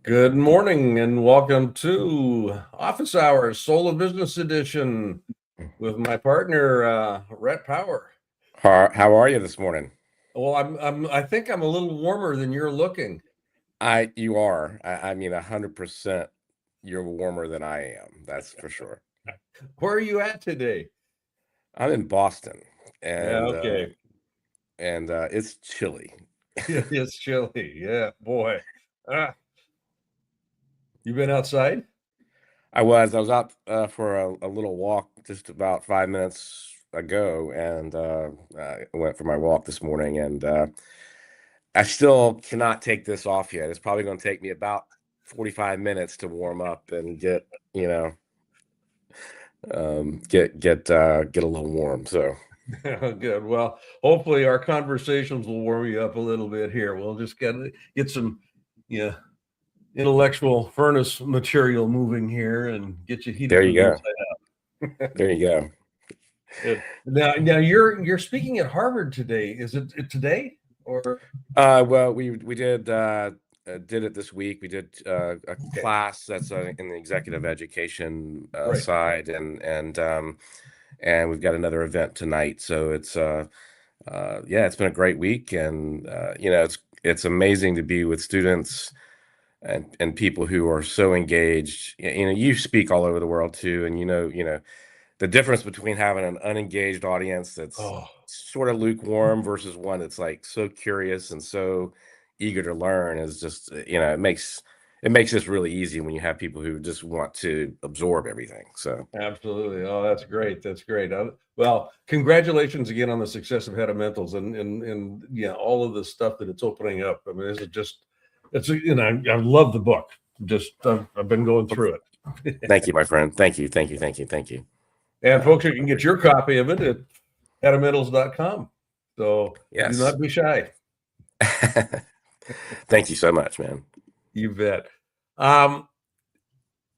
Good morning and welcome to Office Hours Solo Business Edition with my partner Rhett Power. How are you this morning? Well, I think I'm a little warmer than you're looking. You are. I mean, 100%. You're warmer than I am. That's for sure. Where are you at today? I'm in Boston, Yeah, and okay. it's chilly. It's chilly. Yeah, boy. Ah, you been outside? I was out for a little walk just about 5 minutes ago, and I went for my walk this morning, and I still cannot take this off yet. It's probably going to take me about 45 minutes to warm up and get, you know, get a little warm. So Good. Well, hopefully our conversations will warm you up a little bit here. We'll just get some, yeah, intellectual furnace material moving here and get you heated there from you the go. inside There you go. out. Now you're speaking at Harvard today. Is it today or Well, we did it this week. We did a okay? class that's in the executive education Right. side, and we've got another event tonight. So yeah, it's been a great week, and it's amazing to be with students and people who are so engaged. You speak all over the world too, and the difference between having an unengaged audience that's Oh, sort of lukewarm versus one that's like so curious and so eager to learn is just it makes this really easy when you have people who just want to absorb everything. So absolutely. Oh, that's great. That's great. Well, congratulations again on the success of Head of Mentals and yeah, all of the stuff that it's opening up. I mean, this is just I love the book. Just I've been going through it. thank you, my friend. Thank you. And folks, you can get your copy of it at headofmentals.com. So do Yes. not be shy. Thank you so much, man. You bet. Um,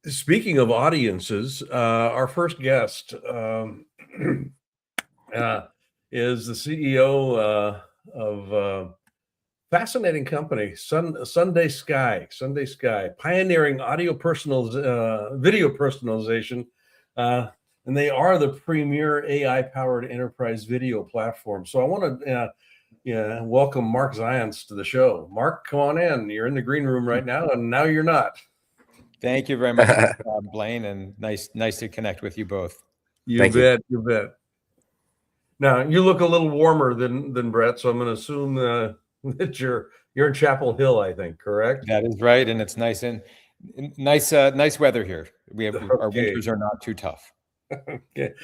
Speaking of audiences, our first guest uh, is the CEO of fascinating company, SundaySky. SundaySky, pioneering video personalization, and they are the premier AI-powered enterprise video platform. So I want to welcome Marc Zionts to the show. Marc, come on in. You're in the green room right now, and now you're not. Thank you very much, Blaine, and nice to connect with you both. You Thank you. bet. You bet. Now you look a little warmer than Brett, so I'm going to assume that you're in Chapel Hill, I think, correct? That is right, and it's nice weather here. Our winters are not too tough. Okay.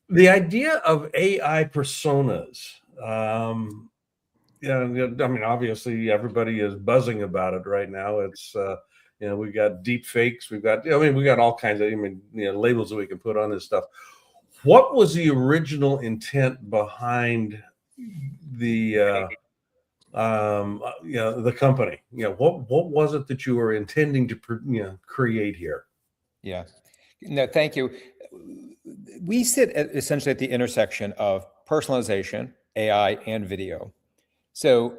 The idea of AI personas. I mean, obviously everybody is buzzing about it right now. It's we've got deep fakes, we got all kinds of labels that we can put on this stuff. What was the original intent behind the the company? What was it that you were intending to create here? Yeah. No, thank you. We sit essentially at the intersection of personalization, AI, and video. So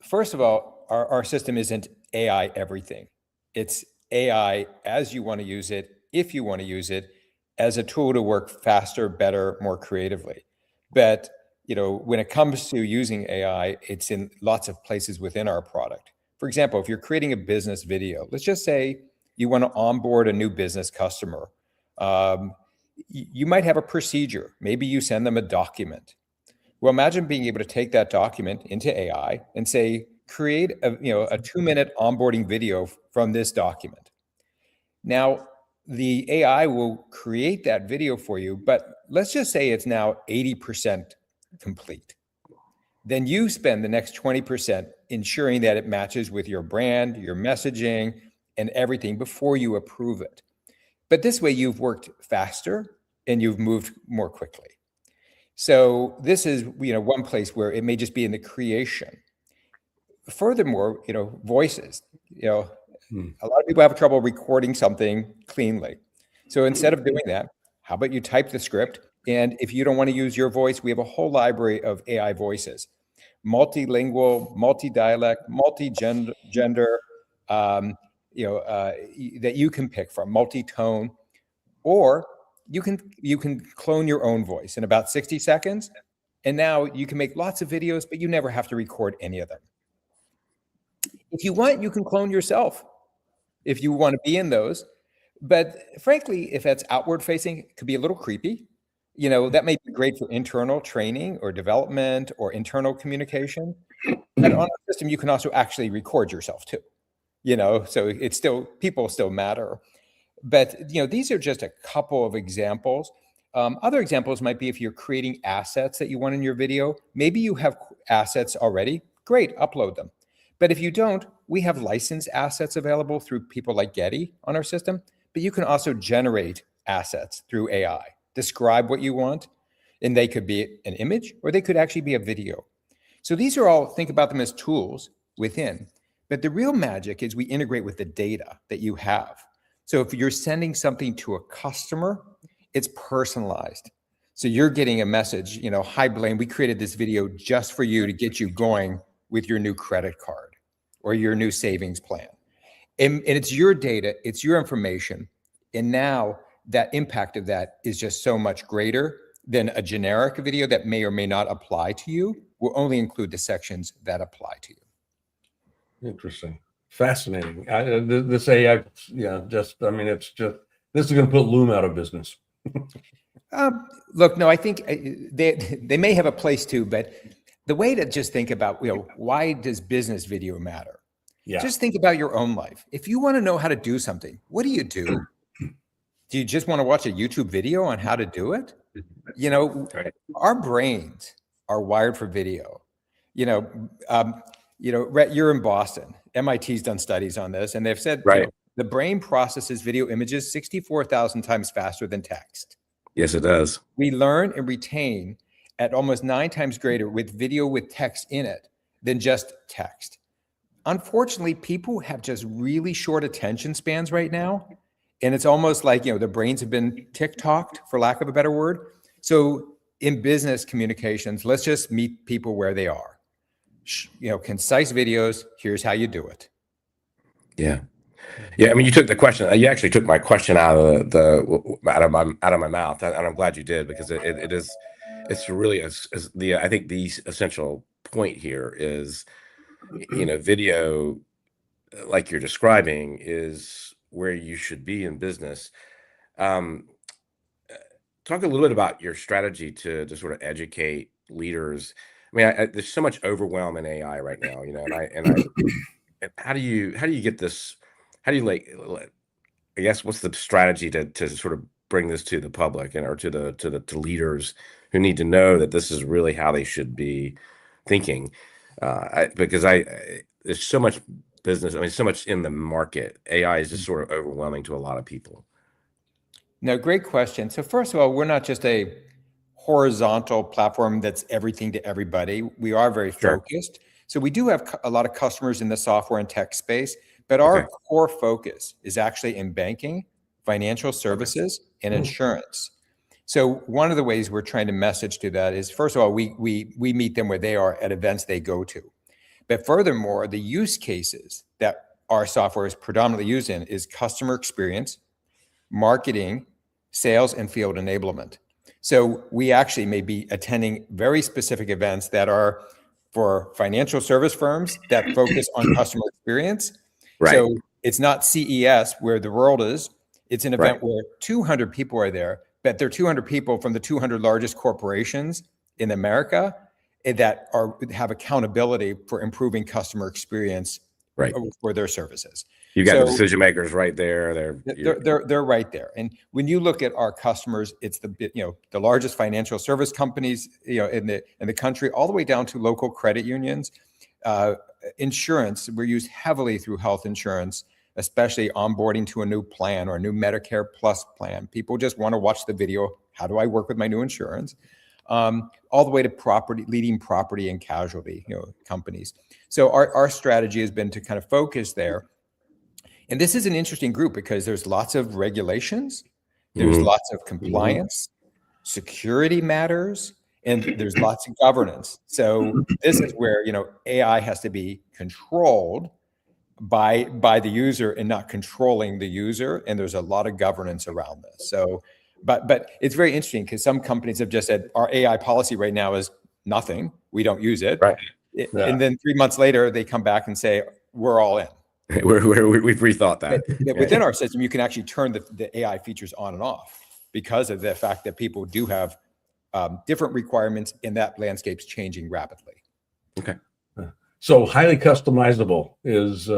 first of all, our system isn't AI everything. It's AI as you want to use it, if you want to use it, as a tool to work faster, better, more creatively. But when it comes to using AI, it's in lots of places within our product. For example, if you're creating a business video, let's just say you want to onboard a new business customer. You might have a procedure. Maybe you send them a document. Well, imagine being able to take that document into AI and say, create a 2-minute onboarding video from this document. Now, the AI will create that video for you, but let's just say it's now 80% complete. Then you spend the next 20% ensuring that it matches with your brand, your messaging, and everything before you approve it. But this way you've worked faster and you've moved more quickly. So this is, one place where it may just be in the creation. Furthermore, voices, a lot of people have trouble recording something cleanly. So instead of doing that, how about you type the script? And if you don't want to use your voice, we have a whole library of AI voices, multilingual, multi-dialect, multi-gender, that you can pick from, multi-tone, or you can clone your own voice in about 60 seconds. And now you can make lots of videos, but you never have to record any of them. If you want, you can clone yourself if you want to be in those. But frankly, if that's outward facing, it could be a little creepy. That may be great for internal training or development or internal communication. But on our system, you can also actually record yourself too. So it's still, people still matter. But these are just a couple of examples. Other examples might be if you're creating assets that you want in your video. Maybe you have assets already. Great, upload them. But if you don't, we have licensed assets available through people like Getty on our system. But you can also generate assets through AI. Describe what you want, and they could be an image or they could actually be a video. So these are all, think about them as tools within. But the real magic is we integrate with the data that you have. So if you're sending something to a customer, it's personalized. So you're getting a message, hi Blaine, we created this video just for you to get you going with your new credit card or your new savings plan. And it's your data, it's your information. And now that impact of that is just so much greater than a generic video that may or may not apply to you. We'll only include the sections that apply to you. Interesting. Fascinating. This AI, this is going to put Loom out of business. Look, no, I think they may have a place too, but the way to just think about, why does business video matter? Yeah. Just think about your own life. If you want to know how to do something, what do? Do you just want to watch a YouTube video on how to do it? Right. Our brains are wired for video. Rhett, you're in Boston. MIT's done studies on this, and they've said right. The brain processes video images 64,000 times faster than text. Yes, it does. We learn and retain at almost 9 times greater with video with text in it than just text. Unfortunately, people have just really short attention spans right now. And it's almost like, their brains have been TikToked, for lack of a better word. So in business communications, let's just meet people where they are. Concise videos, here's how you do it. Yeah. Yeah, I mean, you took the question. You actually took my question out of my mouth, and I'm glad you did, because it's really I think the essential point here is, video, like you're describing, is where you should be in business. Talk a little bit about your strategy to sort of educate leaders. I mean, there's so much overwhelm in AI right now, and how do you get this? How do you I guess what's the strategy to sort of bring this to the public or to leaders who need to know that this is really how they should be thinking? Because there's so much business. I mean, so much in the market. AI is just sort of overwhelming to a lot of people. No, great question. So first of all, we're not just a horizontal platform that's everything to everybody. We are very focused. So we do have a lot of customers in the software and tech space, but our core focus is actually in banking, financial services, and insurance. So one of the ways we're trying to message to that is, first of all, we meet them where they are at events they go to. But furthermore, the use cases that our software is predominantly used in is customer experience, marketing, sales, and field enablement. So we actually may be attending very specific events that are for financial service firms that focus on customer experience. Right. So it's not CES where the world is. It's an event where 200 people are there, but they're 200 people from the 200 largest corporations in America that have accountability for improving customer experience for their services. You got the decision makers right there. They're right there. And when you look at our customers, it's the largest financial service companies in the country, all the way down to local credit unions. Insurance, we're used heavily through health insurance, especially onboarding to a new plan or a new Medicare Plus plan. People just want to watch the video. How do I work with my new insurance? All the way to leading property and casualty companies. So our strategy has been to kind of focus there. And this is an interesting group because there's lots of regulations, there's lots of compliance, security matters, and there's lots of governance. So this is where AI has to be controlled by the user and not controlling the user. And there's a lot of governance around this. So, but it's very interesting because some companies have just said our AI policy right now is nothing. We don't use it. Right. And then 3 months later, they come back and say, we're all in. We've rethought that. Within our system, you can actually turn the AI features on and off because of the fact that people do have different requirements, and that landscape's changing rapidly. Okay. So highly customizable is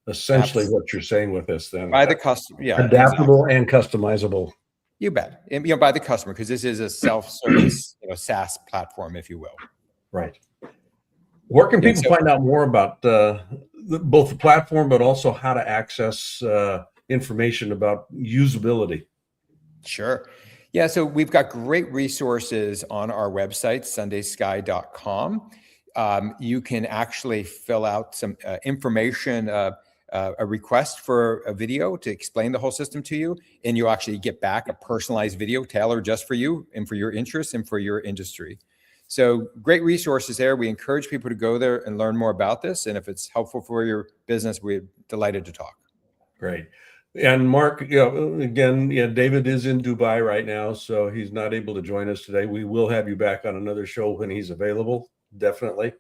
essentially what you're saying with this then. By the customer, yeah. Adaptable and customizable. You bet. And, by the customer, because this is a self-service, SaaS platform, if you will. Right. Where can people find out more about both the platform, but also how to access information about usability? Sure. Yeah, so we've got great resources on our website, SundaySky.com. You can actually fill out some information, a request for a video to explain the whole system to you, and you actually get back a personalized video tailored just for you and for your interests and for your industry. So great resources there. We encourage people to go there and learn more about this. And if it's helpful for your business, we're delighted to talk. Great. And Marc, again, David is in Dubai right now, so he's not able to join us today. We will have you back on another show when he's available, definitely.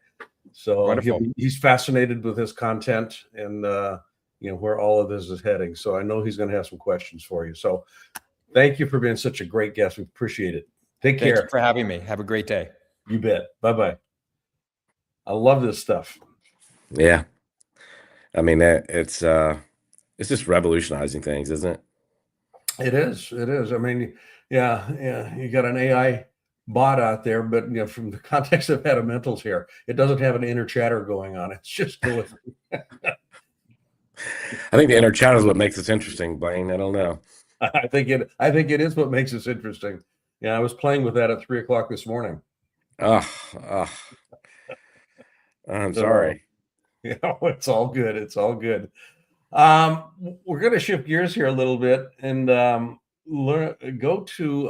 So he's fascinated with this content and where all of this is heading. So I know he's going to have some questions for you. So thank you for being such a great guest. We appreciate it. Take care. Thank you for having me. Have a great day. You bet. Bye-bye. I love this stuff. Yeah. I mean, it's just revolutionizing things, isn't it? It is. It is. I mean, yeah. You got an AI bot out there, but from the context of Mentals here, it doesn't have an inner chatter going on. It's just going. I think the inner chatter is what makes us interesting, Blaine. I don't know. I think it is what makes us interesting. Yeah, I was playing with that at 3 o'clock this morning. I'm sorry. It's all good. It's all good. We're going to shift gears here a little bit and go to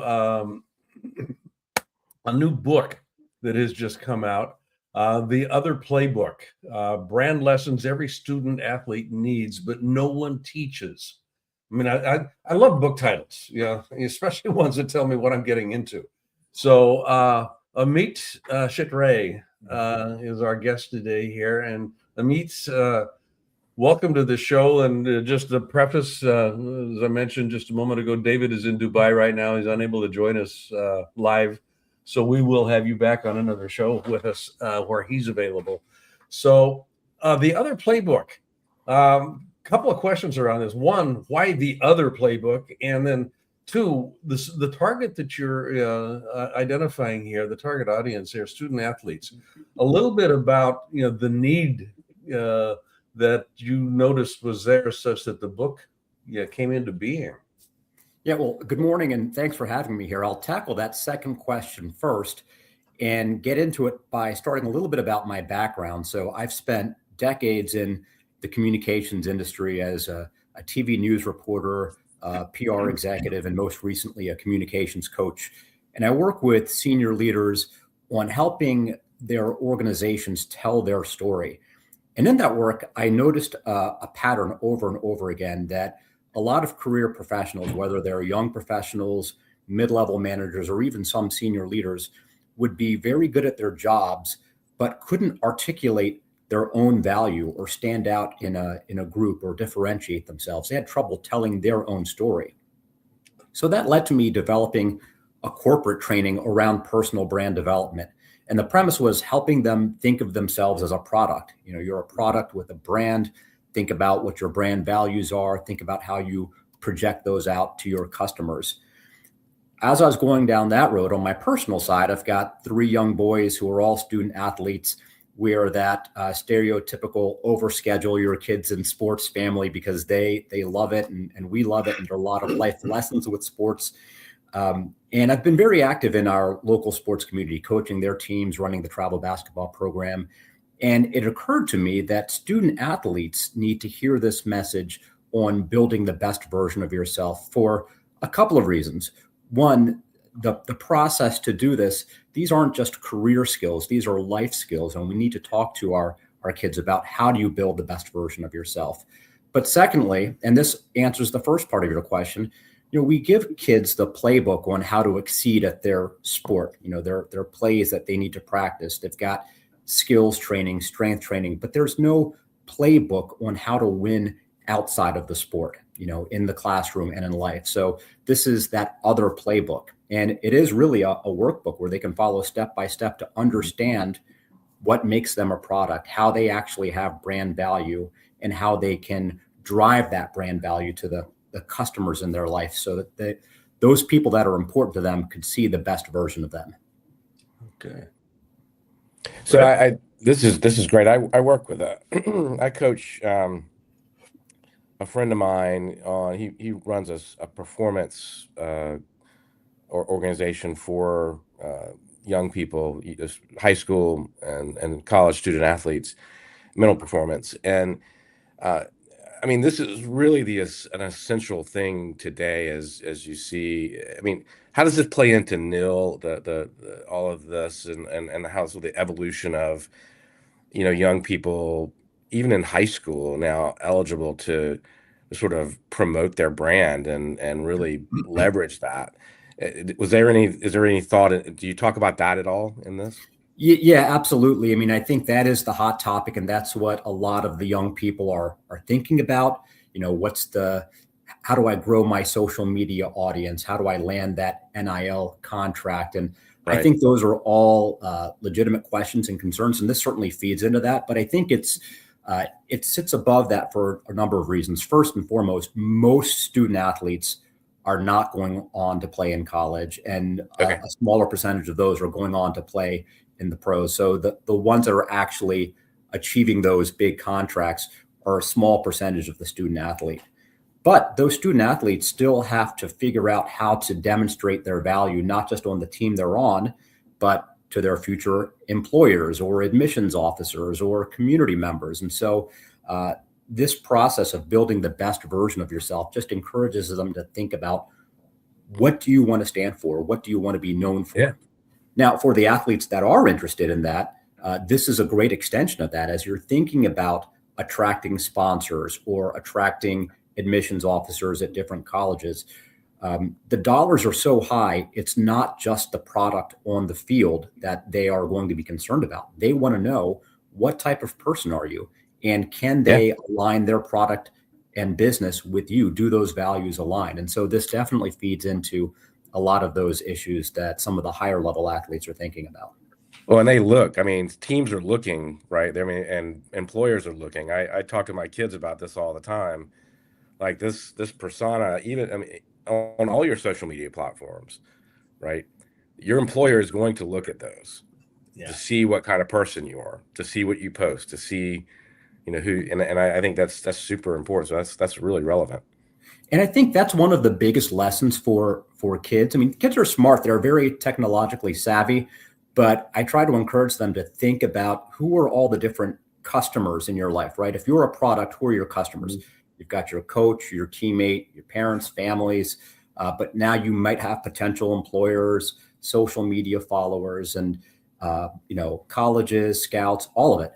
a new book that has just come out, The Other Playbook, brand lessons every student athlete needs, but no one teaches. I mean, I love book titles, especially ones that tell me what I'm getting into. So Amit Shetray is our guest today here. And Amit, welcome to the show. And just to preface, as I mentioned just a moment ago, David is in Dubai right now. He's unable to join us live. So we will have you back on another show with us where he's available. So The Other Playbook. Couple of questions around this. One, why The Other Playbook? And then two, the target that you're identifying here, the target audience here, student athletes. A little bit about the need that you noticed was there, such that the book came into being. Yeah, well, good morning, and thanks for having me here. I'll tackle that second question first and get into it by starting a little bit about my background. So I've spent decades in the communications industry as a TV news reporter, PR executive, and most recently a communications coach. And I work with senior leaders on helping their organizations tell their story. And in that work, I noticed a pattern over and over again that a lot of career professionals, whether they're young professionals, mid-level managers, or even some senior leaders, would be very good at their jobs, but couldn't articulate their own value or stand out in a group or differentiate themselves. They had trouble telling their own story. So that led to me developing a corporate training around personal brand development. And the premise was helping them think of themselves as a product. You're a product with a brand. Think about what your brand values are. Think about how you project those out to your customers. As I was going down that road, on my personal side, I've got 3 young boys who are all student athletes. We are that stereotypical overschedule your kids in sports family because they love it and we love it. And there are a lot of life lessons with sports. And I've been very active in our local sports community, coaching their teams, running the travel basketball program. And it occurred to me that student athletes need to hear this message on building the best version of yourself for a couple of reasons. One, the process to do this, these aren't just career skills, these are life skills. And we need to talk to our our kids about how do you build the best version of yourself. But secondly, and this answers the first part of your question, we give kids the playbook on how to exceed at their sport, their plays that they need to practice. They've got skills training, strength training, but there's no playbook on how to win outside of the sport, in the classroom and in life. So this is that other playbook. And it is really a workbook where they can follow step by step to understand what makes them a product, how they actually have brand value, and how they can drive that brand value to the customers in their life so that those people that are important to them could see the best version of them. Okay. So this is great. I work with I coach a friend of mine on, he runs a performance or organization for young people, high school and college student athletes, mental performance. And I mean, this is really an essential thing today, as you see. I mean, how does this play into NIL, the all of this, and how's the evolution of, young people, even in high school now, eligible to sort of promote their brand and really leverage that? Is there any thought? Do you talk about that at all in this? Yeah, absolutely. I mean, I think that is the hot topic, and that's what a lot of the young people are thinking about. How do I grow my social media audience? How do I land that NIL contract? And I think those are all legitimate questions and concerns, and this certainly feeds into that. But I think it sits above that for a number of reasons. First and foremost, most student athletes are not going on to play in college, and a smaller percentage of those are going on to play in the pros. So the ones that are actually achieving those big contracts are a small percentage of the student athlete. But those student athletes still have to figure out how to demonstrate their value, not just on the team they're on, but to their future employers or admissions officers or community members. And so this process of building the best version of yourself just encourages them to think about, what do you want to stand for? What do you want to be known for? Yeah. Now, for the athletes that are interested in that, this is a great extension of that. As you're thinking about attracting sponsors or attracting admissions officers at different colleges, the dollars are so high, it's not just the product on the field that they are going to be concerned about. They want to know, what type of person are you? And can they align their product and business with you? Do those values align? And so this definitely feeds into a lot of those issues that some of the higher level athletes are thinking about. Well, and they look, I mean, teams are looking, right? I mean, and employers are looking. I talk to my kids about this all the time. Like this persona, even, I mean, on all your social media platforms, right? Your employer is going to look at those to see what kind of person you are, to see what you post, to see, who, and I think that's super important. So that's really relevant. And I think that's one of the biggest lessons for kids. I mean, kids are smart. They're very technologically savvy, but I try to encourage them to think about, who are all the different customers in your life, right? If you're a product, who are your customers? You've got your coach, your teammate, your parents, families, but now you might have potential employers, social media followers, and colleges, scouts, all of it.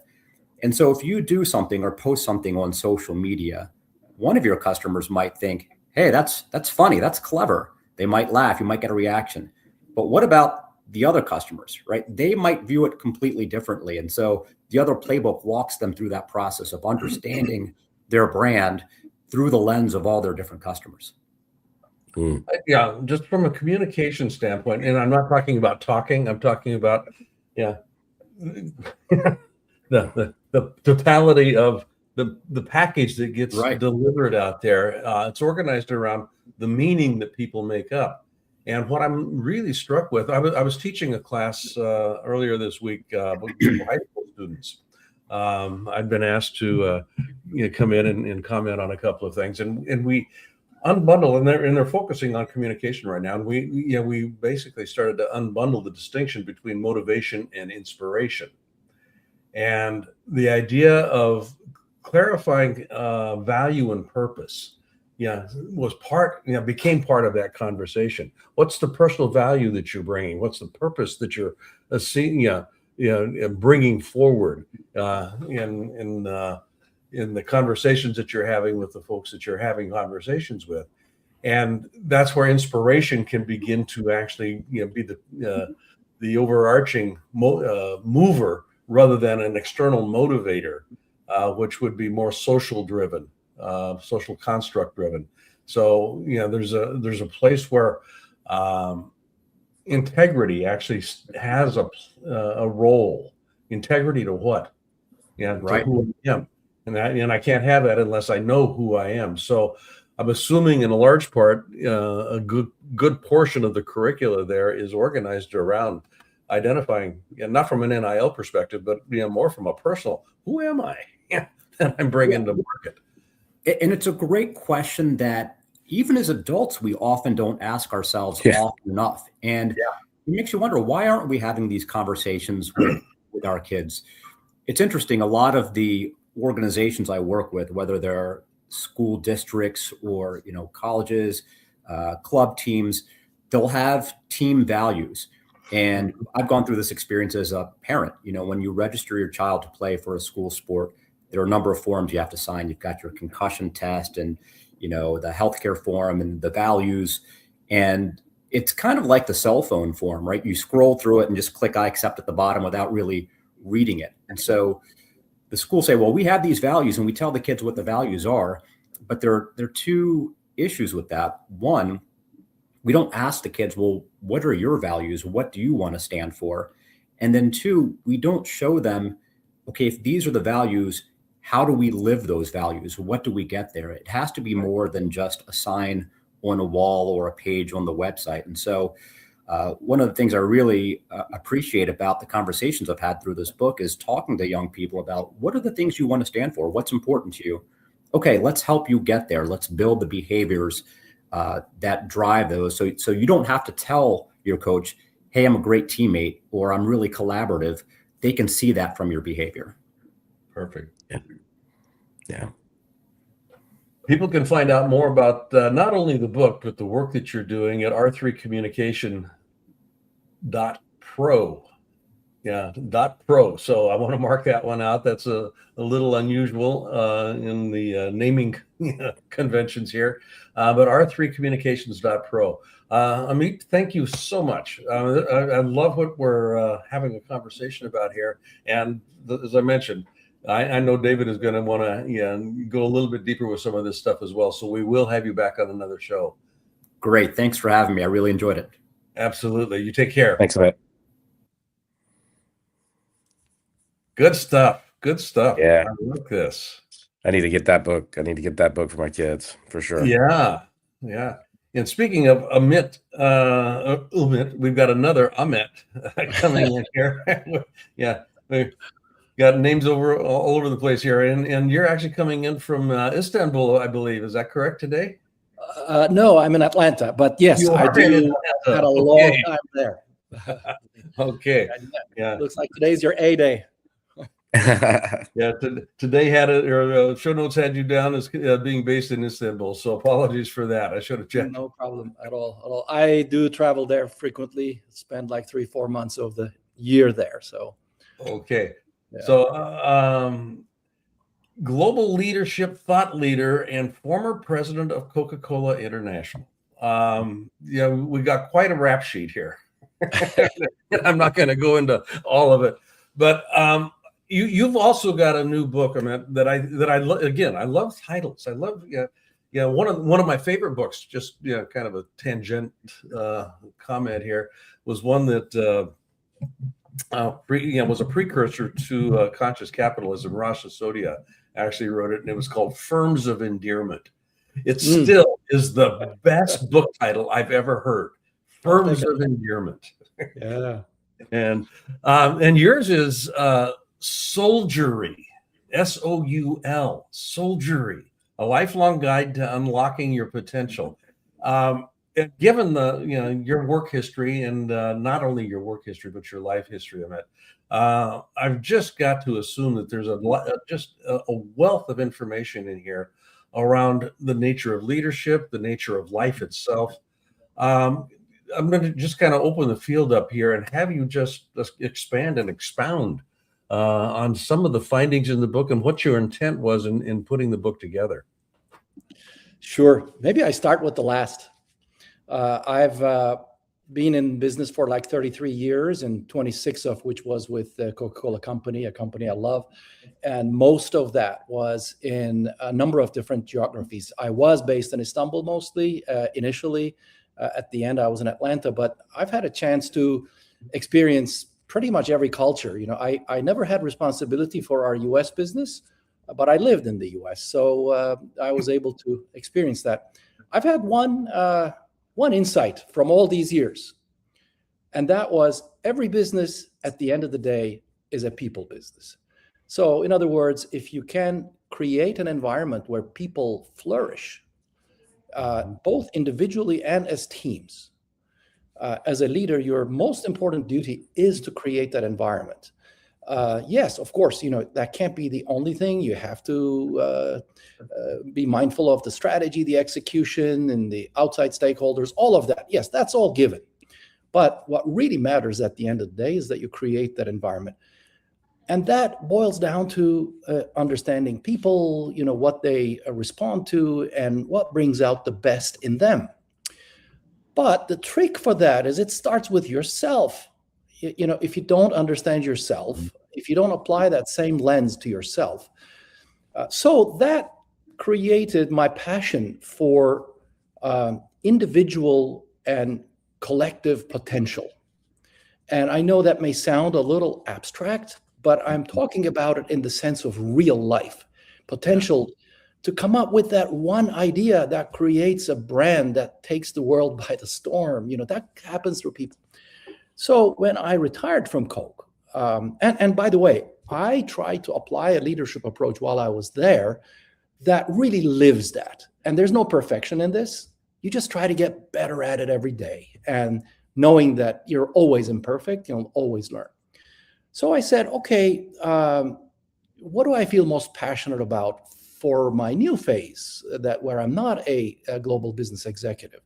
And so if you do something or post something on social media, one of your customers might think, hey, that's funny, that's clever. They might laugh, you might get a reaction. But what about the other customers, right? They might view it completely differently. And so the Other Playbook walks them through that process of understanding their brand through the lens of all their different customers. Yeah, just from a communication standpoint, and I'm not talking about talking, I'm talking about the totality of the package that gets delivered out there. It's organized around the meaning that people make up. And what I'm really struck with, I was teaching a class earlier this week with high school students. I'd been asked to come in and comment on a couple of things, and we unbundle, and they're focusing on communication right now. And we basically started to unbundle the distinction between motivation and inspiration, and the idea of clarifying value and purpose was became part of that conversation. What's the personal value that you're bringing? What's the purpose that you're seeing? bringing forward in the conversations that you're having with the folks that you're having conversations with. And that's where inspiration can begin to actually be the overarching mover rather than an external motivator, which would be more social driven, social construct driven. So there's a place where integrity actually has a role. Integrity to what? Right. To who I am. And I can't have that unless I know who I am. So I'm assuming in a large part, a good portion of the curricula there is organized around identifying, not from an NIL perspective, but more from a personal, who am I that I'm bringing to market? And it's a great question that even as adults, we often don't ask ourselves often enough. And it makes you wonder, why aren't we having these conversations with our kids? It's interesting. A lot of the organizations I work with, whether they're school districts or colleges, club teams, they'll have team values. And I've gone through this experience as a parent. When you register your child to play for a school sport, there are a number of forms you have to sign. You've got your concussion test and the healthcare form and the values. And it's kind of like the cell phone form, right? You scroll through it and just click I accept at the bottom without really reading it. And so the schools say, well, we have these values, and we tell the kids what the values are, but there are two issues with that. One, we don't ask the kids, well, what are your values? What do you want to stand for? And then two, we don't show them, okay, if these are the values, how do we live those values? What do we get there? It has to be more than just a sign on a wall or a page on the website. And so one of the things I really appreciate about the conversations I've had through this book is talking to young people about what are the things you want to stand for? What's important to you? Okay, let's help you get there. Let's build the behaviors that drive those. So you don't have to tell your coach, hey, I'm a great teammate, or I'm really collaborative. They can see that from your behavior. Perfect. Yeah. People can find out more about not only the book, but the work that you're doing at r3communication.pro. Yeah, .pro. So I want to mark that one out. That's a little unusual in the naming conventions here, but r3communications.pro. Amit, thank you so much. I love what we're having a conversation about here. And as I mentioned, I know David is going to want to go a little bit deeper with some of this stuff as well. So we will have you back on another show. Great. Thanks for having me. I really enjoyed it. Absolutely. You take care. Thanks, Rhett. Good stuff. Good stuff. Yeah. I like this. I need to get that book. I need to get that book for my kids for sure. Yeah. Yeah. And speaking of Amit, we've got another Amit coming in here. Yeah. We got names all over the place here. And you're actually coming in from Istanbul, I believe. Is that correct today? No, I'm in Atlanta, but yes, I do. Had a long time there. Okay. Yeah. Looks like today's your A day. Yeah. Today had show notes had you down as being based in Istanbul. So apologies for that. I should have checked. No problem at all. I do travel there frequently. Spend like 3-4 months of the year there. So. Okay. Yeah. So, global leadership thought leader and former president of Coca-Cola International. We got quite a rap sheet here. I'm not going to go into all of it, but you've also got a new book, that I love titles. I love one of my favorite books. Just kind of a tangent comment here was one that. Was a precursor to conscious capitalism. Rosh Sodia actually wrote it, and it was called Firms of Endearment. It still is the best book title I've ever heard. Firms of Endearment. Yeah. And yours is Soulgery, SOUL, Soulgery, a lifelong guide to unlocking your potential. Given your work history, and not only your work history but your life history, I've just got to assume that there's a wealth of information in here around the nature of leadership, the nature of life itself. I'm going to just kind of open the field up here and have you just expand and expound on some of the findings in the book and what your intent was in putting the book together. Sure. Maybe I start with the last. I've been in business for like 33 years, and 26 of which was with the Coca-Cola Company, a company I love. And most of that was in a number of different geographies. I was based in Istanbul mostly initially. At the end, I was in Atlanta, but I've had a chance to experience pretty much every culture. You know, I never had responsibility for our US business, but I lived in the US. So I was able to experience that. I've had one insight from all these years, and that was every business at the end of the day is a people business. So in other words, if you can create an environment where people flourish, both individually and as teams, as a leader, your most important duty is to create that environment. Yes, of course, you know, that can't be the only thing. You have to be mindful of the strategy, the execution, and the outside stakeholders, all of that. Yes, that's all given. But what really matters at the end of the day is that you create that environment. And that boils down to understanding people, you know, what they respond to and what brings out the best in them. But the trick for that is it starts with yourself. You know, if you don't understand yourself, if you don't apply that same lens to yourself. So that created my passion for individual and collective potential. And I know that may sound a little abstract, but I'm talking about it in the sense of real life potential to come up with that one idea that creates a brand that takes the world by the storm. You know, that happens through people. So when I retired from Coke, and by the way, I tried to apply a leadership approach while I was there that really lives that. And there's no perfection in this. You just try to get better at it every day. And knowing that you're always imperfect, you'll always learn. So I said, okay, what do I feel most passionate about for my new phase, that where I'm not a global business executive?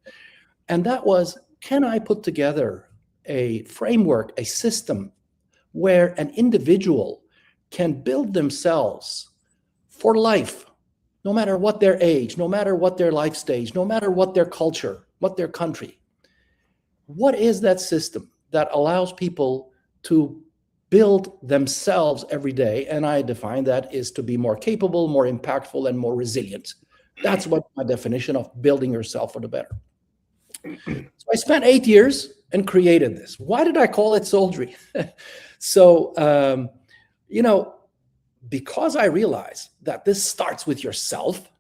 And that was, can I put together a framework, a system where an individual can build themselves for life, no matter what their age, no matter what their life stage, no matter what their culture, what their country. What is that system that allows people to build themselves every day? And I define that is to be more capable, more impactful, and more resilient. That's what my definition of building yourself for the better. So I spent 8 years and created this. Why did I call it Soldry? So, you know, because I realized that this starts with yourself,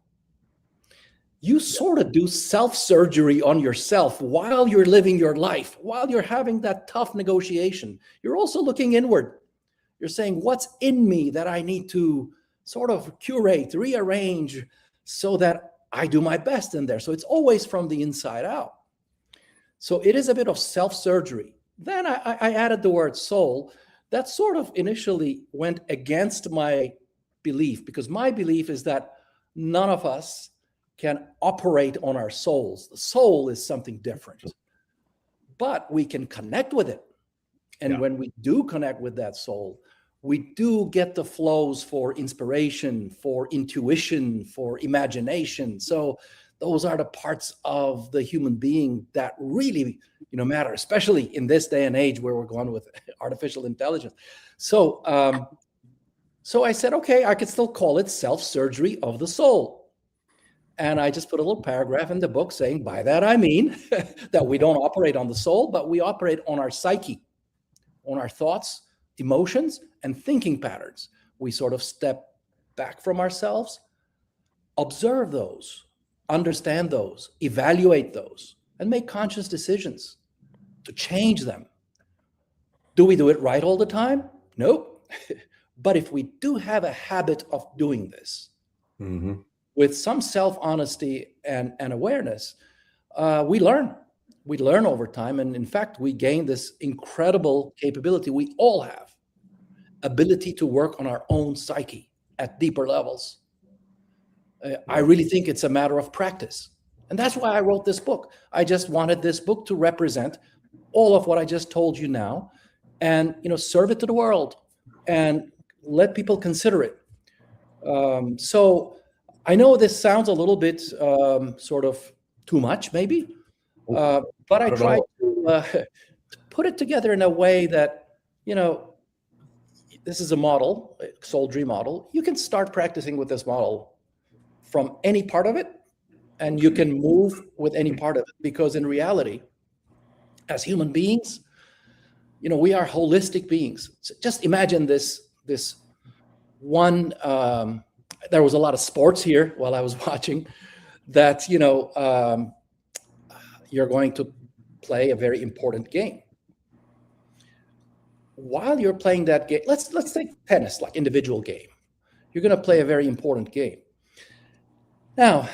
you sort of do self-surgery on yourself while you're living your life, while you're having that tough negotiation. You're also looking inward. You're saying, what's in me that I need to sort of curate, rearrange so that I do my best in there? So it's always from the inside out. So it is a bit of self-surgery. Then I added the word soul. That sort of initially went against my belief, because my belief is that none of us can operate on our souls. The soul is something different, but we can connect with it. And when we do connect with that soul, we do get the flows for inspiration, for intuition, for imagination. So those are the parts of the human being that really, you know, matter, especially in this day and age where we're going with artificial intelligence. So, so I said, okay, I could still call it self-surgery of the soul. And I just put a little paragraph in the book saying, by that I mean that we don't operate on the soul, but we operate on our psyche, on our thoughts, emotions, and thinking patterns. We sort of step back from ourselves, observe those, understand those, evaluate those, and make conscious decisions to change them. Do we do it right all the time? Nope. But if we do have a habit of doing this, with some self-honesty and awareness, we learn. We learn over time. And in fact, we gain this incredible capability we all have, ability to work on our own psyche at deeper levels. I really think it's a matter of practice. And that's why I wrote this book. I just wanted this book to represent all of what I just told you now, and serve it to the world and let people consider it. So I know this sounds a little bit sort of too much, maybe, but I tried to put it together in a way that, this is a model, a Soul Dream model. You can start practicing with this model from any part of it, and you can move with any part of it, because in reality, as human beings, we are holistic beings. So just imagine this one. There was a lot of sports here while I was watching. That you're going to play a very important game. While you're playing that game, let's take tennis, like individual game. You're going to play a very important game. Now,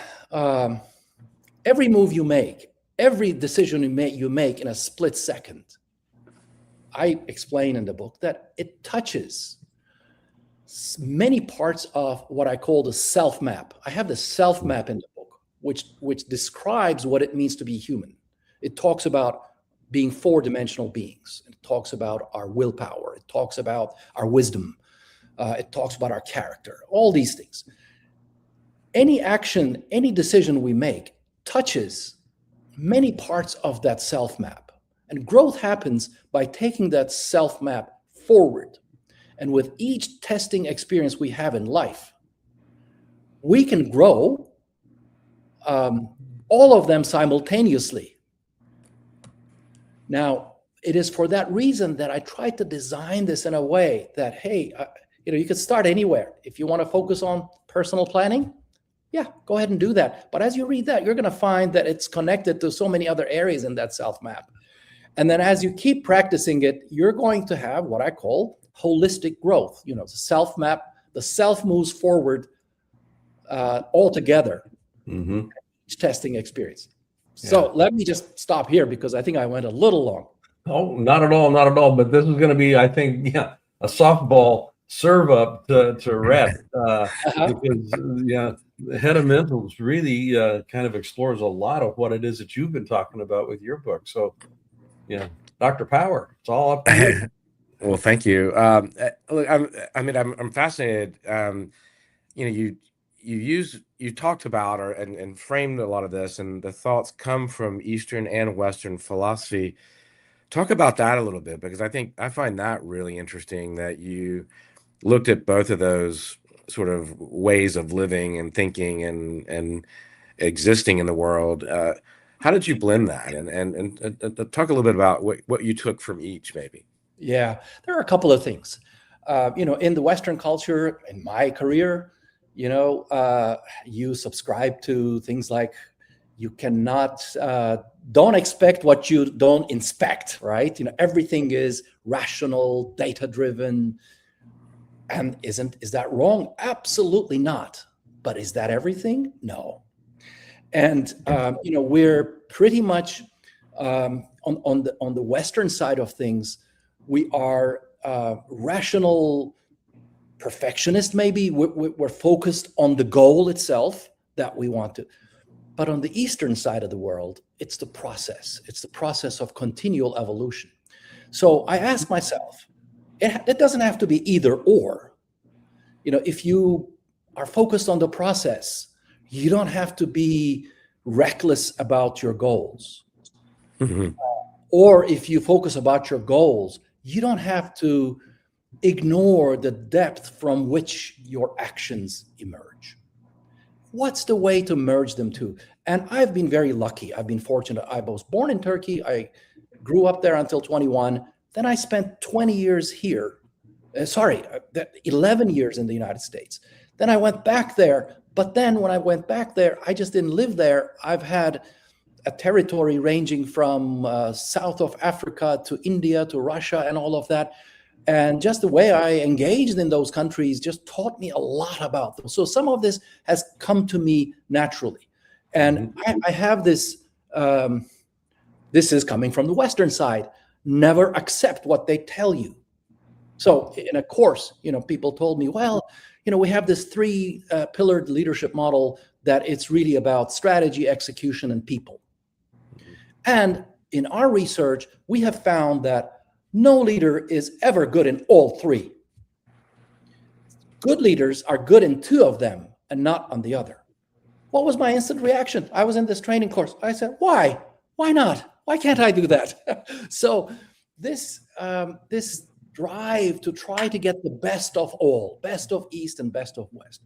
every move you make, every decision you make in a split second, I explain in the book that it touches many parts of what I call the self map. I have the self map in the book, which describes what it means to be human. It talks about being four-dimensional beings. It talks about our willpower. It talks about our wisdom. It talks about our character, all these things. Any action, any decision we make touches many parts of that self map. And growth happens by taking that self map forward. And with each testing experience we have in life, we can grow all of them simultaneously. Now, it is for that reason that I tried to design this in a way that, hey, you could start anywhere. If you want to focus on personal planning, yeah, go ahead and do that. But as you read that, you're going to find that it's connected to so many other areas in that self map. And then as you keep practicing it, you're going to have what I call holistic growth. The self map, the self moves forward all together. Mm-hmm. Each testing experience. So let me just stop here, because I think I went a little long. Oh, not at all, not at all. But this is going to be, I think, a softball serve up to Rhett, because the head of mentals really kind of explores a lot of what it is that you've been talking about with your book. So, Dr. Power, it's all up to you. Well, thank you. Look, I'm fascinated. You talked about and framed a lot of this, and the thoughts come from Eastern and Western philosophy. Talk about that a little bit, because I find that really interesting, that you looked at both of those sort of ways of living and thinking and existing in the world. How did you blend that? And talk a little bit about what you took from each, maybe. Yeah, there are a couple of things. In the Western culture, in my career, you subscribe to things like you cannot, don't expect what you don't inspect, right? Everything is rational, data-driven. And is that wrong? Absolutely not. But is that everything? No. And, we're pretty much on the Western side of things, we are rational perfectionist, maybe. We're focused on the goal itself that we want to. But on the Eastern side of the world, it's the process. It's the process of continual evolution. So I ask myself, it doesn't have to be either or. If you are focused on the process, you don't have to be reckless about your goals. Mm-hmm. Or if you focus about your goals, you don't have to ignore the depth from which your actions emerge. What's the way to merge them two? And I've been very lucky. I've been fortunate. I was born in Turkey. I grew up there until 21. Then I spent 20 years here. 11 years in the United States. Then I went back there. But then when I went back there, I just didn't live there. I've had a territory ranging from south of Africa to India to Russia and all of that. And just the way I engaged in those countries just taught me a lot about them. So some of this has come to me naturally. And I have this, this is coming from the Western side, never accept what they tell you. So in a course, people told me, well, we have this three-pillared leadership model. that it's really about strategy, execution, and people. And in our research, we have found that no leader is ever good in all three. Good leaders are good in two of them and not on the other. What was my instant reaction? I was in this training course. I said, why? Why not? Why can't I do that? So this drive to try to get the best of all, best of East and best of West.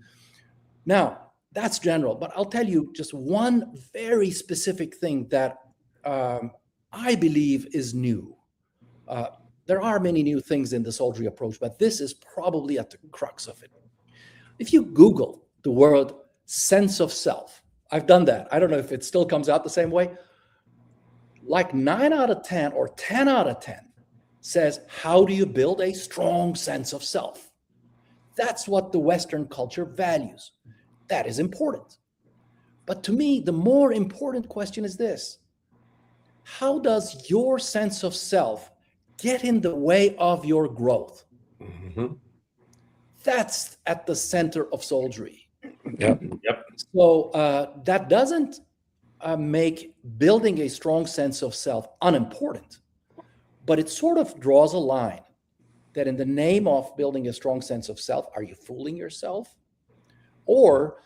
Now, that's general, but I'll tell you just one very specific thing that I believe is new. There are many new things in the Soldry approach, but this is probably at the crux of it. If you Google the word sense of self, I've done that. I don't know if it still comes out the same way. Like 9 out of 10 or 10 out of 10 says, how do you build a strong sense of self? That's what the Western culture values. That is important. But to me, the more important question is this: how does your sense of self get in the way of your growth? Mm-hmm. That's at the center of Soldry. Yep. So that doesn't make building a strong sense of self unimportant, but it sort of draws a line that in the name of building a strong sense of self, are you fooling yourself? Or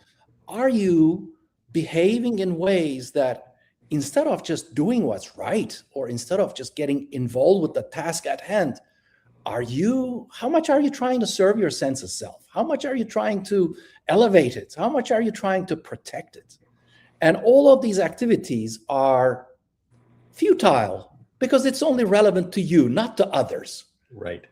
are you behaving in ways that instead of just doing what's right, or instead of just getting involved with the task at hand, how much are you trying to serve your sense of self? How much are you trying to elevate it? How much are you trying to protect it? And all of these activities are futile because it's only relevant to you, not to others. Right.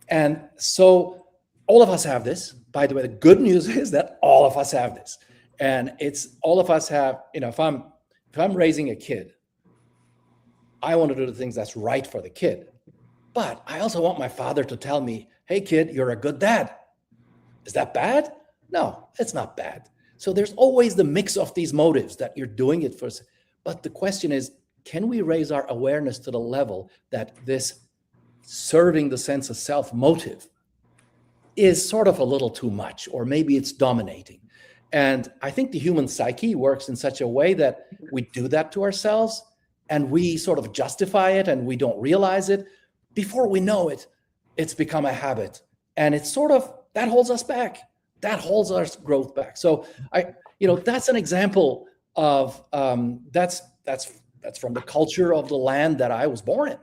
And so all of us have this. By the way, the good news is that all of us have this. And it's all of us have, if I'm raising a kid, I want to do the things that's right for the kid. But I also want my father to tell me, hey, kid, you're a good dad. Is that bad? No, it's not bad. So there's always the mix of these motives that you're doing it for. But the question is, can we raise our awareness to the level that this serving the sense of self motive is sort of a little too much, or maybe it's dominating? And I think the human psyche works in such a way that we do that to ourselves and we sort of justify it and we don't realize it. Before we know it, it's become a habit. And it's sort of, that holds us back. That holds our growth back. So that's an example of that's from the culture of the land that I was born in.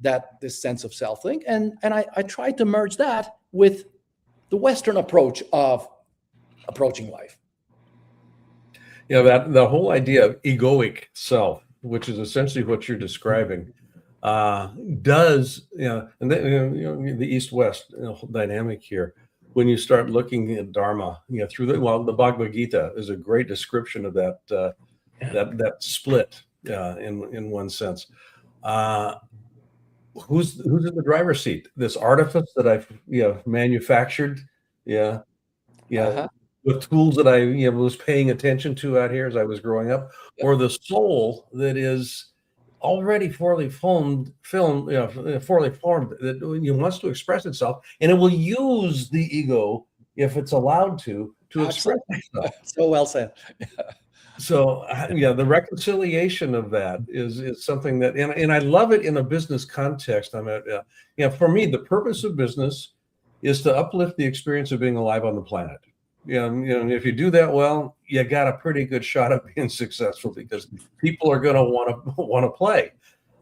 That this sense of self thing, and I tried to merge that with the Western approach of approaching life. That the whole idea of egoic self, which is essentially what you're describing, does and then, the East-West dynamic here. When you start looking at Dharma, through the Bhagavad Gita is a great description of that that split in one sense. Who's in the driver's seat? This artifice that I've manufactured, Uh-huh. with tools that I was paying attention to out here as I was growing up, or the soul that is already fully formed that wants to express itself, and it will use the ego if it's allowed to express itself. So well said. So the reconciliation of that is something that, and I love it in a business context. For me, the purpose of business is to uplift the experience of being alive on the planet. If you do that well, you got a pretty good shot at being successful because people are going to want to play.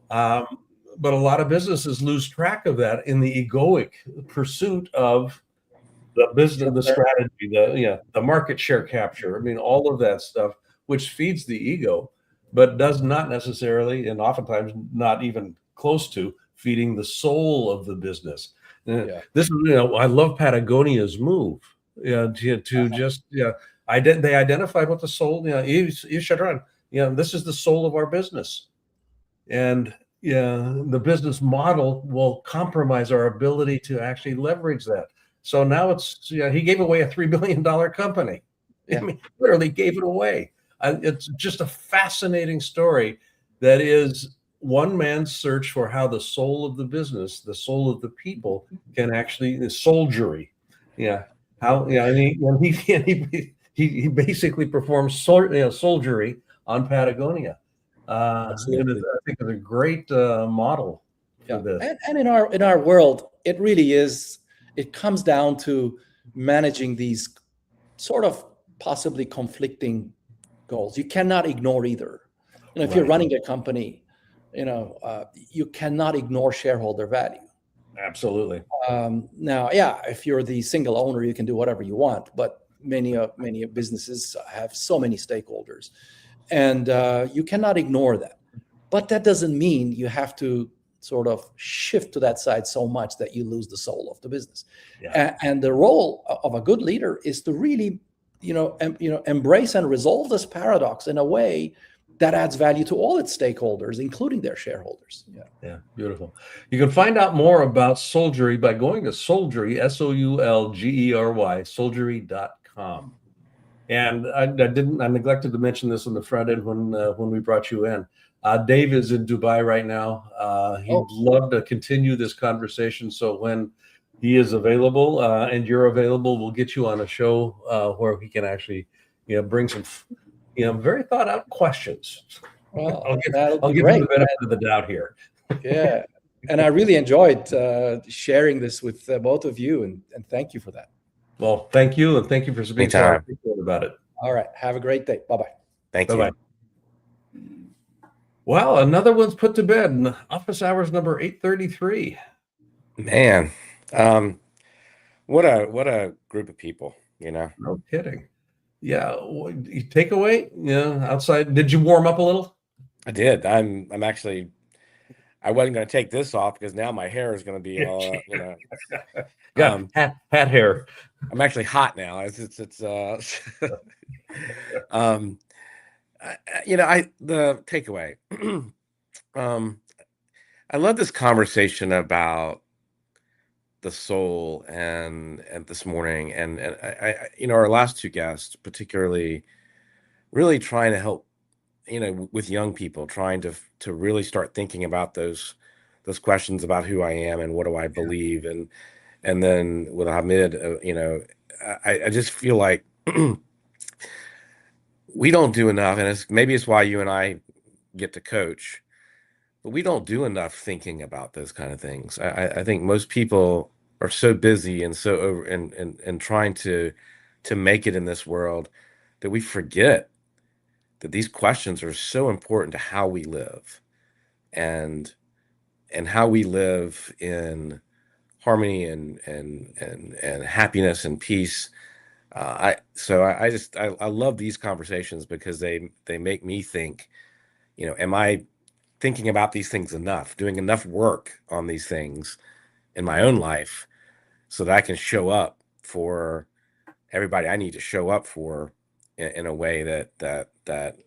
But a lot of businesses lose track of that in the egoic pursuit of the business, the strategy, the market share capture. All of that stuff, which feeds the ego, but does not necessarily, and oftentimes not even close to, feeding the soul of the business. This is, I love Patagonia's move. They identified what the soul, Yves Chadron, this is the soul of our business. And the business model will compromise our ability to actually leverage that. So now it's, he gave away a $3 billion company. Literally gave it away. It's just a fascinating story that is one man's search for how the soul of the business, the soul of the people can actually, the soldiery. How, and he basically performs soldiery on Patagonia. And Absolutely. I think it's a great model for Yeah. this. And in our world, it really is. It comes down to managing these sort of possibly conflicting goals. You cannot ignore either. If you're Right. running a company, you cannot ignore shareholder value. Absolutely. Now, yeah, if you're the single owner, you can do whatever you want. But many businesses have so many stakeholders, and you cannot ignore that. But that doesn't mean you have to sort of shift to that side so much that you lose the soul of the business. Yeah. And the role of a good leader is to really, embrace and resolve this paradox in a way that adds value to all its stakeholders, including their shareholders. Yeah, beautiful. You can find out more about Soldiery by going to Soldiery, SOULGERY, soldiery.com. And I neglected to mention this on the front end when we brought you in. Dave is in Dubai right now. He'd love to continue this conversation. So when he is available and you're available, we'll get you on a show where he can actually, bring some, very thought out questions. Well, I'll give him the benefit of the doubt here. Yeah. And I really enjoyed sharing this with both of you, and thank you for that. Well, thank you, and thank you for being so Anytime. articulate about it. All right. Have a great day. Bye-bye. Thank Bye-bye. you. Well, another one's put to bed in office hours number 833. Man, what a group of people, No kidding. Yeah. Takeaway, outside. Did you warm up a little? I did. I'm actually, I wasn't going to take this off because now my hair is going to be all, Yeah, hat hair. I'm actually hot now. It's the takeaway. I love this conversation about the soul and this morning and I our last two guests particularly really trying to help with young people trying to really start thinking about those questions about who I am and what do I believe and then with Hamid I just feel like we don't do enough, and maybe it's why you and I get to coach, but we don't do enough thinking about those kind of things. I think most people are so busy and so over and trying to make it in this world that we forget that these questions are so important to how we live and how we live in harmony and happiness and peace. I love these conversations because they make me think, am I thinking about these things enough, doing enough work on these things in my own life so that I can show up for everybody I need to show up for in a way that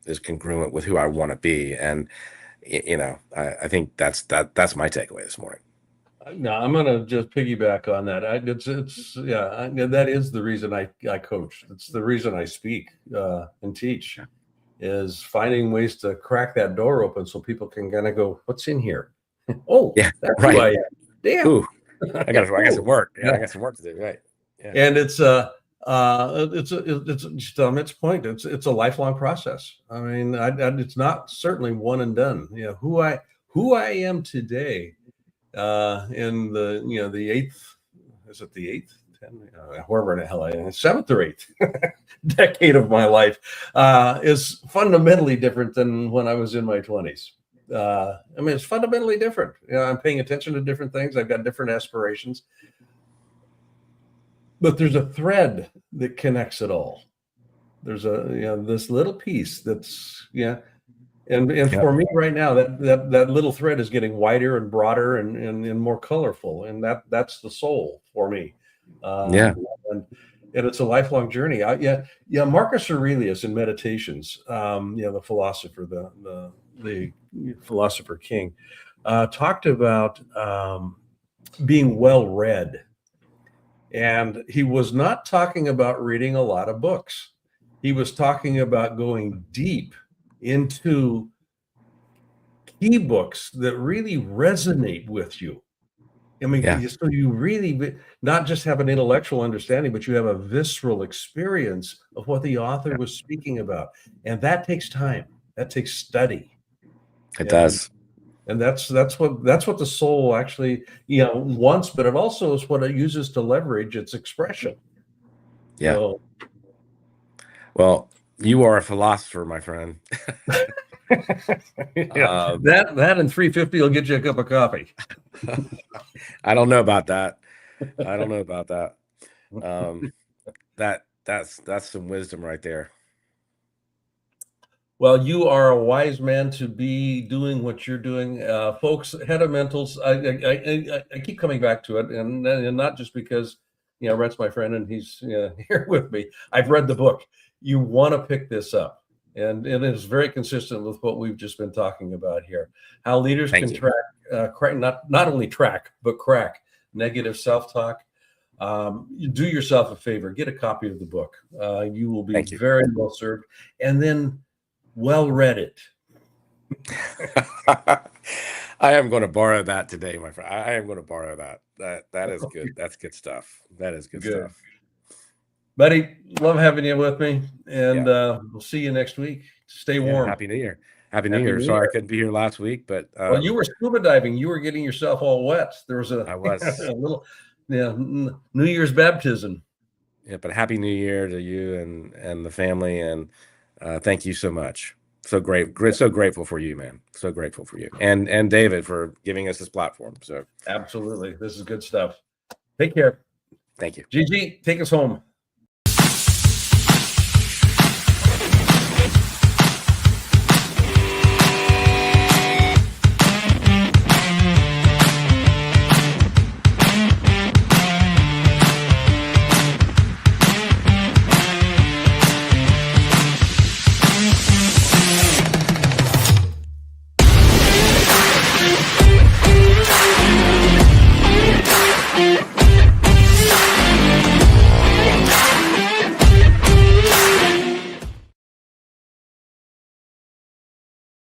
is congruent with who I want to be. And, I think that's my takeaway this morning. No, I'm going to just piggyback on that. That is the reason I coach. It's the reason I speak and teach is finding ways to crack that door open so people can kind of go, what's in here? Oh, yeah, that's right. who I am. Damn. Ooh, I got some work. Yeah, I got some work to do. Right. Yeah. And it's just on its point. It's a lifelong process. I mean, it's not certainly one and done. Who I am today in the eighth, is it the eighth, 10, wherever in the hell I am, seventh or eighth decade of my life is fundamentally different than when I was in my 20s. It's fundamentally different. I'm paying attention to different things. I've got different aspirations. But there's a thread that connects it all. There's this little piece that's and for me right now that little thread is getting wider and broader and more colorful, and that's the soul for me. And it's a lifelong journey. Marcus Aurelius in Meditations, the philosopher, the philosopher king, talked about being well read. And he was not talking about reading a lot of books. He was talking about going deep into key books that really resonate with you I mean, Yeah. so you really not just have an intellectual understanding, but you have a visceral experience of what the author was speaking about. And that takes time. That takes study. It does. And that's what the soul actually, wants, but it also is what it uses to leverage its expression. Yeah. So, Well, you are a philosopher, my friend. yeah, that and 350 will get you a cup of coffee. I don't know about that. I don't know about that. That's some wisdom right there. Well, you are a wise man to be doing what you're doing, folks. Head of Mentals. I keep coming back to it, and not just because Rhett's my friend and he's here with me. I've read the book. You want to pick this up, and it is very consistent with what we've just been talking about here. How leaders Thank can you. crack, not only track but crack negative self-talk. You do yourself a favor. Get a copy of the book. You will be Thank you. very well served, and then well read it. I am going to borrow that today, my friend. I am going to borrow that. That is good. That's good stuff. That is good stuff. Buddy, love having you with me, and we'll see you next week. Stay warm. Happy New Year. Happy New Year. Sorry I couldn't be here last week, but well, you were scuba diving. You were getting yourself all wet. There was I was a little New Year's baptism. Yeah, but Happy New Year to you and the family, and thank you so much. So so grateful for you, man. So grateful for you, and David for giving us this platform. So absolutely, this is good stuff. Take care. Thank you. Gigi, take us home.